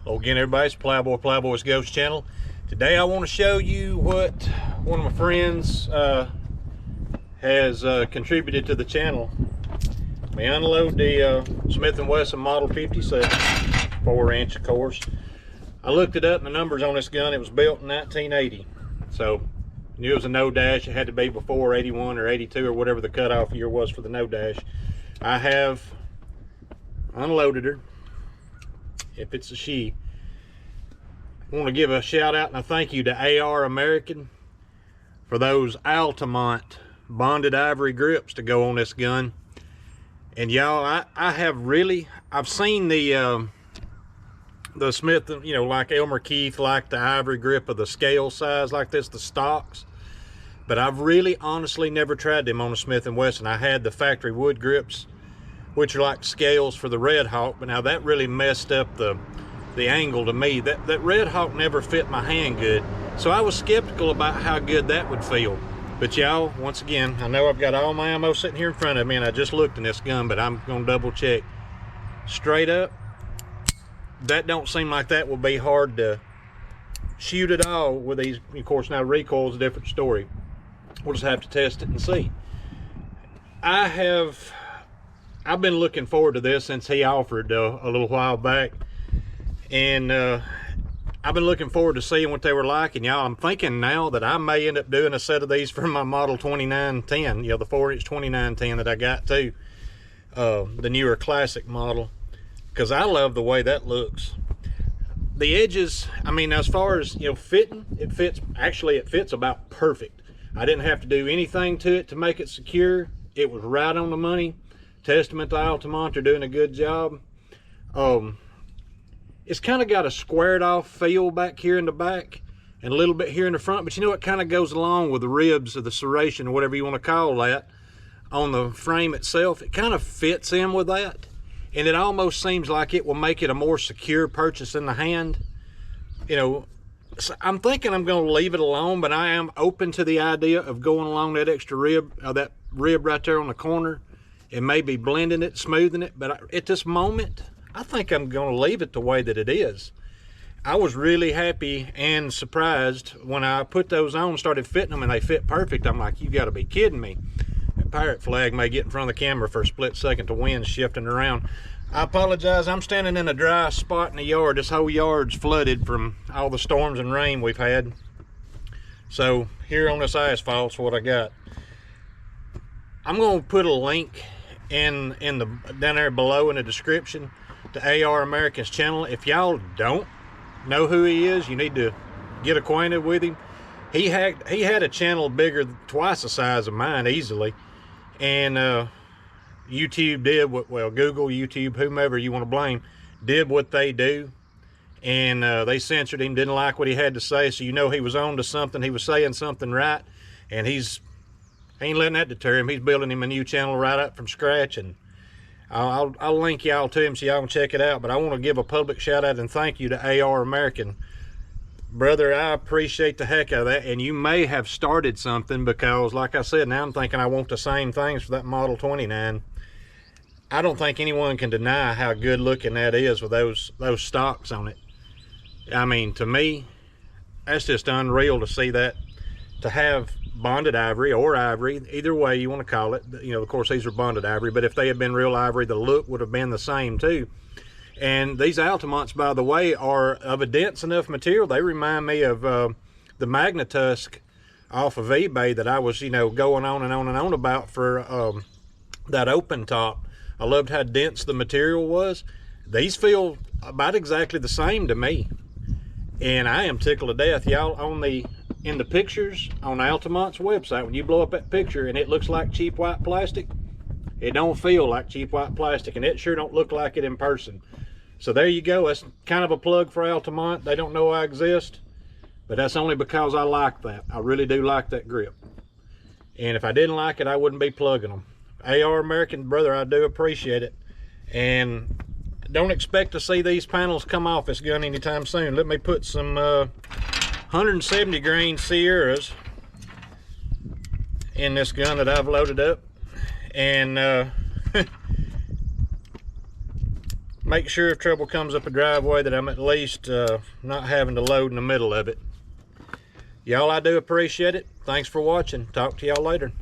Hello again, everybody. It's Plowboy's Ghost channel. Today I want to show you what one of my friends has contributed to the channel. We unload the Smith & Wesson Model 57 4-inch, of course. I looked it up and the numbers on this gun, it was built in 1980. So I knew it was a no dash. It had to be before 81 or 82 or whatever the cutoff year was for the no dash. I have unloaded her. If it's a she. I want to give a shout out and a thank you to AR American for those Altamont bonded ivory grips to go on this gun. And y'all, I've seen the Smith, you know, like Elmer Keith, like the ivory grip of the scale size like this, the stocks. But I've really honestly never tried them on a Smith & Wesson. I had the factory wood grips, which are like scales for the Red Hawk, but now that really messed up the angle to me. That Red Hawk never fit my hand good, so I was skeptical about how good that would feel. But y'all, once again, I know I've got all my ammo sitting here in front of me, and I just looked in this gun, but I'm gonna double check. Straight up, that don't seem like that will be hard to shoot at all with these. Of course, now recoil is a different story. We'll just have to test it and see. I've been looking forward to this since he offered a little while back, and I've been looking forward to seeing what they were like. And y'all, I'm thinking now that I may end up doing a set of these for my Model 2910, you know, the 4-inch 2910 that I got too, the newer classic model, because I love the way that looks. The edges, I mean, as far as, you know, fitting, it fits about perfect. I didn't have to do anything to it to make it secure. It was right on the money. Testament to Altamont, they're doing a good job. It's kind of got a squared off feel back here in the back and a little bit here in the front, but you know, it kind of goes along with the ribs of the serration or whatever you want to call that on the frame itself. It kind of fits in with that, and it almost seems like it will make it a more secure purchase in the hand. You know, so I'm thinking I'm going to leave it alone, but I am open to the idea of going along that extra rib, that rib right there on the corner, and maybe blending it, smoothing it. But at this moment, I think I'm going to leave it the way that it is. I was really happy and surprised when I put those on, started fitting them, and they fit perfect. I'm like, you got to be kidding me. That pirate flag may get in front of the camera for a split second. The wind's shifting around. I apologize. I'm standing in a dry spot in the yard. This whole yard's flooded from all the storms and rain we've had. So here on this asphalt's what I got. I'm going to put a link in the down there below in the description to AR American's channel. If y'all don't know who he is, you need to get acquainted with him. He had a channel bigger, twice the size of mine easily, and YouTube did what, well, Google, YouTube, whomever you want to blame, did what they do, and they censored him, didn't like what he had to say. So you know he was on to something. He was saying something right, and he ain't letting that deter him. He's building him a new channel right up from scratch, and I'll link y'all to him so y'all can check it out. But I want to give a public shout out and thank you to AR American. Brother, I appreciate the heck out of that, and you may have started something, because like I said, now I'm thinking I want the same things for that Model 29. I don't think anyone can deny how good looking that is with those stocks on it. I mean, to me, that's just unreal to see that, to have bonded ivory or ivory, either way you want to call it. You know, of course these are bonded ivory, but if they had been real ivory, the look would have been the same too. And these Altamonts, by the way, are of a dense enough material. They remind me of the Magnatusk off of eBay that I was, you know, going on and on and on about for that open top. I loved how dense the material was. These feel about exactly the same to me, and I am tickled to death. Y'all, in the pictures on Altamont's website, when you blow up that picture and it looks like cheap white plastic, it don't feel like cheap white plastic, and it sure don't look like it in person. So there you go. That's kind of a plug for Altamont. They don't know I exist, but that's only because I like that. I really do like that grip, and if I didn't like it, I wouldn't be plugging them. AR American, brother, I do appreciate it, and don't expect to see these panels come off this gun anytime soon. Let me put some 170 grain Sierras in this gun that I've loaded up, and make sure if trouble comes up a driveway that I'm at least not having to load in the middle of it. Y'all, I do appreciate it. Thanks for watching. Talk to y'all later.